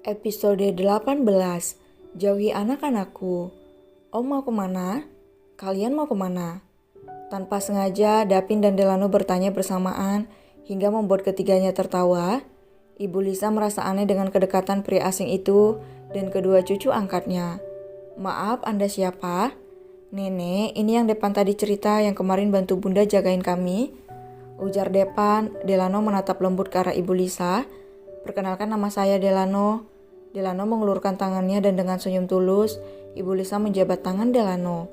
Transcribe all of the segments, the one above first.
Episode 18. Jauhi anak-anakku. Om mau kemana? Kalian mau kemana? Tanpa sengaja, Davin dan Delano bertanya bersamaan hingga membuat ketiganya tertawa. Ibu Lisa merasa aneh dengan kedekatan pria asing itu dan kedua cucu angkatnya. Maaf, Anda siapa? Nenek, ini yang Depan tadi cerita yang kemarin bantu Bunda jagain kami. Ujar Depan. Delano menatap lembut ke arah Ibu Lisa. Perkenalkan, nama saya Delano. Delano mengulurkan tangannya dan dengan senyum tulus, Ibu Lisa menjabat tangan Delano.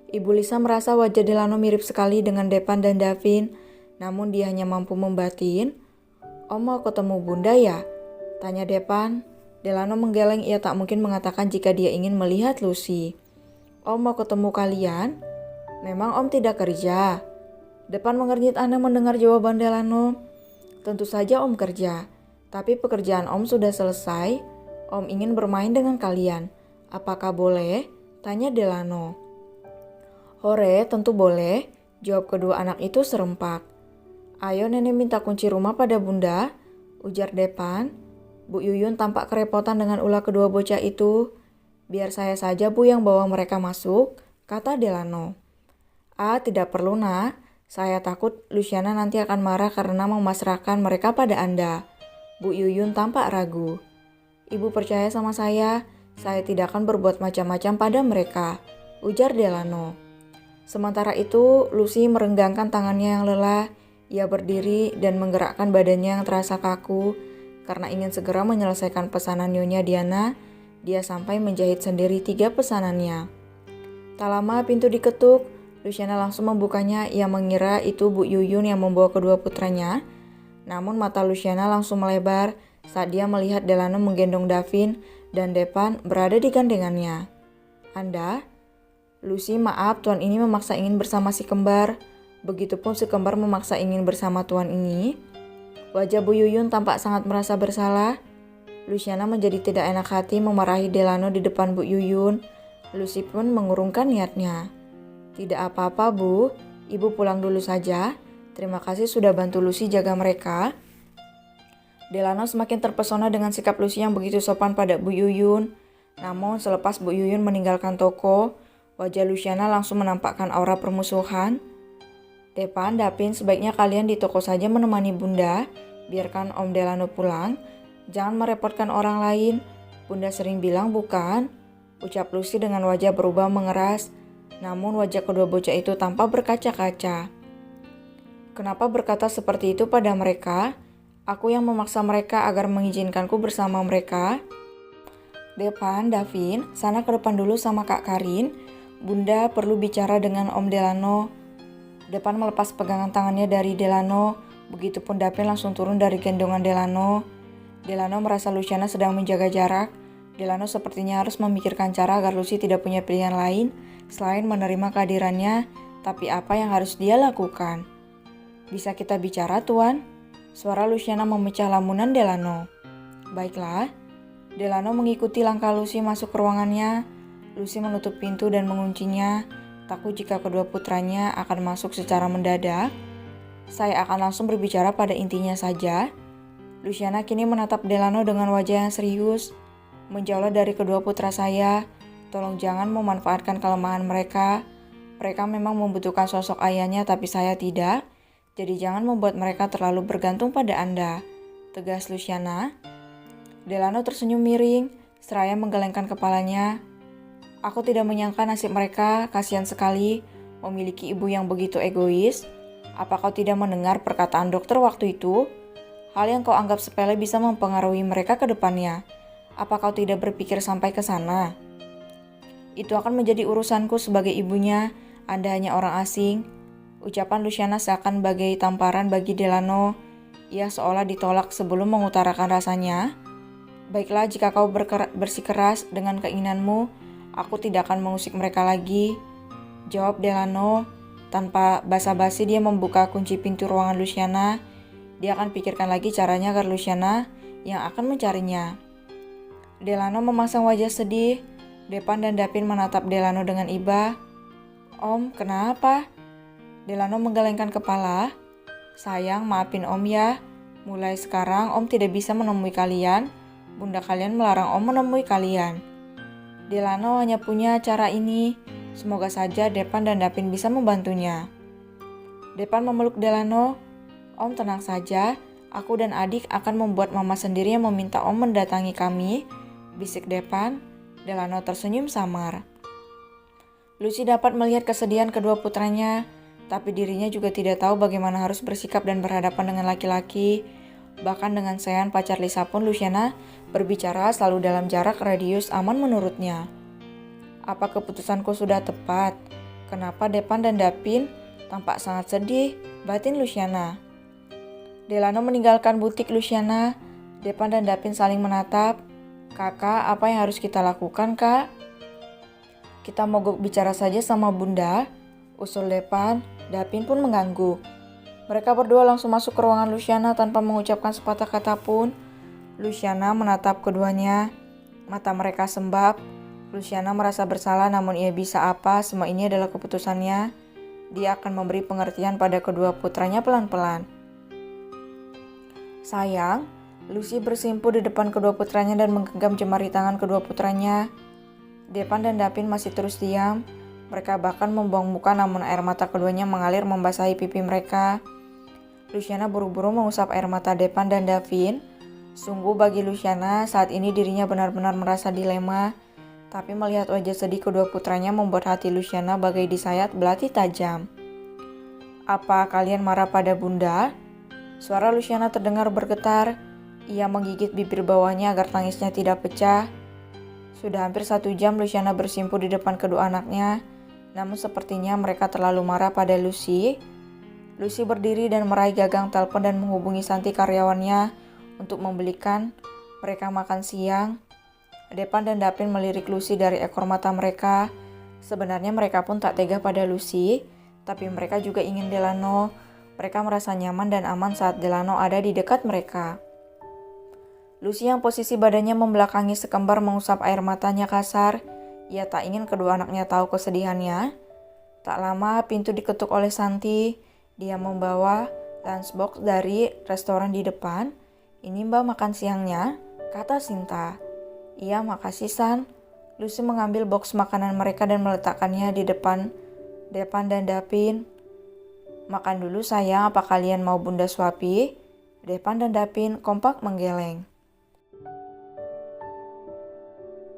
Ibu Lisa merasa wajah Delano mirip sekali dengan Depan dan Davin, namun dia hanya mampu membatin. Om mau ketemu Bunda ya? Tanya Depan. Delano menggeleng, ia tak mungkin mengatakan jika dia ingin melihat Lucy. Om mau ketemu kalian? Memang Om tidak kerja? Depan mengernyit aneh mendengar jawaban Delano. Tentu saja Om kerja, tapi pekerjaan Om sudah selesai. Om ingin bermain dengan kalian. Apakah boleh? Tanya Delano. Hore, tentu boleh, jawab kedua anak itu serempak. Ayo nenek minta kunci rumah pada Bunda, ujar Depan. Bu Yuyun tampak kerepotan dengan ulah kedua bocah itu. Biar saya saja Bu yang bawa mereka masuk, kata Delano. Tidak perlu nak, saya takut Luciana nanti akan marah karena memasrahkan mereka pada Anda. Bu Yuyun tampak ragu. Ibu percaya sama saya tidak akan berbuat macam-macam pada mereka, ujar Delano. Sementara itu, Lucy merenggangkan tangannya yang lelah. Ia berdiri dan menggerakkan badannya yang terasa kaku. Karena ingin segera menyelesaikan pesanan Nyonya Diana, dia sampai menjahit sendiri 3 pesanannya. Tak lama pintu diketuk, Luciana langsung membukanya. Ia mengira itu Bu Yuyun yang membawa kedua putranya. Namun mata Luciana langsung melebar saat dia melihat Delano menggendong Davin dan Depan berada di gandengannya. Anda? Lucy, maaf, tuan ini memaksa ingin bersama si kembar. Begitupun si kembar memaksa ingin bersama tuan ini. Wajah Bu Yuyun tampak sangat merasa bersalah. Luciana menjadi tidak enak hati memarahi Delano di depan Bu Yuyun. Lucy pun mengurungkan niatnya. Tidak apa-apa Bu, Ibu pulang dulu saja. Terima kasih sudah bantu Lucy jaga mereka. Delano semakin terpesona dengan sikap Lucy yang begitu sopan pada Bu Yuyun. Namun selepas Bu Yuyun meninggalkan toko, wajah Luciana langsung menampakkan aura permusuhan. Depan, Davin, sebaiknya kalian di toko saja menemani Bunda. Biarkan Om Delano pulang. Jangan merepotkan orang lain. Bunda sering bilang bukan? Ucap Lucy dengan wajah berubah mengeras. Namun wajah kedua bocah itu tampak berkaca-kaca. Kenapa berkata seperti itu pada mereka? Aku yang memaksa mereka agar mengizinkanku bersama mereka. Depan, Davin, sana ke depan dulu sama Kak Karin. Bunda perlu bicara dengan Om Delano. Depan melepas pegangan tangannya dari Delano. Begitupun Davin langsung turun dari gendongan Delano. Delano merasa Luciana sedang menjaga jarak. Delano sepertinya harus memikirkan cara agar Lucy tidak punya pilihan lain selain menerima kehadirannya. Tapi apa yang harus dia lakukan? Bisa kita bicara, Tuan? Suara Luciana memecah lamunan Delano. Baiklah. Delano mengikuti langkah Lucy masuk ke ruangannya. Lucy menutup pintu dan menguncinya. Takut jika kedua putranya akan masuk secara mendadak. Saya akan langsung berbicara pada intinya saja. Luciana kini menatap Delano dengan wajah yang serius. Menjauhlah dari kedua putra saya. Tolong jangan memanfaatkan kelemahan mereka. Mereka memang membutuhkan sosok ayahnya tapi saya tidak. Jadi jangan membuat mereka terlalu bergantung pada Anda, tegas Luciana. Delano tersenyum miring, seraya menggelengkan kepalanya. Aku tidak menyangka nasib mereka, kasihan sekali, memiliki ibu yang begitu egois. Apa kau tidak mendengar perkataan dokter waktu itu? Hal yang kau anggap sepele bisa mempengaruhi mereka ke depannya. Apa kau tidak berpikir sampai ke sana? Itu akan menjadi urusanku sebagai ibunya, Anda hanya orang asing. Ucapan Luciana seakan bagai tamparan bagi Delano. Ia seolah ditolak sebelum mengutarakan rasanya. Baiklah, jika kau bersikeras dengan keinginanmu, Aku tidak akan mengusik mereka lagi, jawab Delano. Tanpa basa-basi dia membuka kunci pintu ruangan Luciana. Dia akan pikirkan lagi caranya agar Luciana yang akan mencarinya. Delano memasang wajah sedih. Depan dan Davin menatap Delano dengan iba. Om, kenapa? Delano menggelengkan kepala. Sayang, maafin Om ya. Mulai sekarang Om tidak bisa menemui kalian. Bunda kalian melarang Om menemui kalian. Delano hanya punya cara ini. Semoga saja Depan dan Davin bisa membantunya. Depan memeluk Delano. Om tenang saja, aku dan adik akan membuat mama sendiri yang meminta Om mendatangi kami, bisik Depan. Delano tersenyum samar. Lucy dapat melihat kesedihan kedua putranya, tapi dirinya juga tidak tahu bagaimana harus bersikap dan berhadapan dengan laki-laki. Bahkan dengan Sean pacar Lisa pun Luciana berbicara selalu dalam jarak radius aman menurutnya. Apa keputusanku sudah tepat? Kenapa Depan dan Davin tampak sangat sedih? Batin Luciana. Delano meninggalkan butik Luciana. Depan dan Davin saling menatap. Kakak, apa yang harus kita lakukan, Kak? Kita mogok bicara saja sama Bunda, usul Depan. Davin pun mengangguk. Mereka berdua langsung masuk ke ruangan Luciana tanpa mengucapkan sepatah kata pun. Luciana menatap keduanya. Mata mereka sembab. Luciana merasa bersalah, namun ia bisa apa, semua ini adalah keputusannya. Dia akan memberi pengertian pada kedua putranya pelan-pelan. Sayang, Lucy bersimpuh di depan kedua putranya dan menggenggam jemari tangan kedua putranya. Depan dan Davin masih terus diam. Mereka bahkan membuang muka, namun air mata keduanya mengalir membasahi pipi mereka. Luciana buru-buru mengusap air mata Depan dan Davin. Sungguh bagi Luciana, saat ini dirinya benar-benar merasa dilema. Tapi melihat wajah sedih kedua putranya membuat hati Luciana bagai disayat belati tajam. Apa kalian marah pada Bunda? Suara Luciana terdengar bergetar. Ia menggigit bibir bawahnya agar tangisnya tidak pecah. Sudah hampir 1 jam Luciana bersimpuh di depan kedua anaknya. Namun sepertinya mereka terlalu marah pada Lucy. Lucy berdiri dan meraih gagang telepon dan menghubungi Santi karyawannya untuk membelikan mereka makan siang. Depan dan Davin melirik Lucy dari ekor mata mereka. Sebenarnya mereka pun tak tega pada Lucy, tapi mereka juga ingin Delano. Mereka merasa nyaman dan aman saat Delano ada di dekat mereka. Lucy yang posisi badannya membelakangi sekembar mengusap air matanya kasar. Ia tak ingin kedua anaknya tahu kesedihannya. Tak lama pintu diketuk oleh Santi. Dia membawa lunchbox dari restoran di depan. Ini Mbak makan siangnya, kata Sinta. Iya, makasih San. Lucy mengambil box makanan mereka dan meletakkannya di depan Depan dan Davin. Makan dulu sayang, apa kalian mau Bunda suapi? Depan dan Davin kompak menggeleng.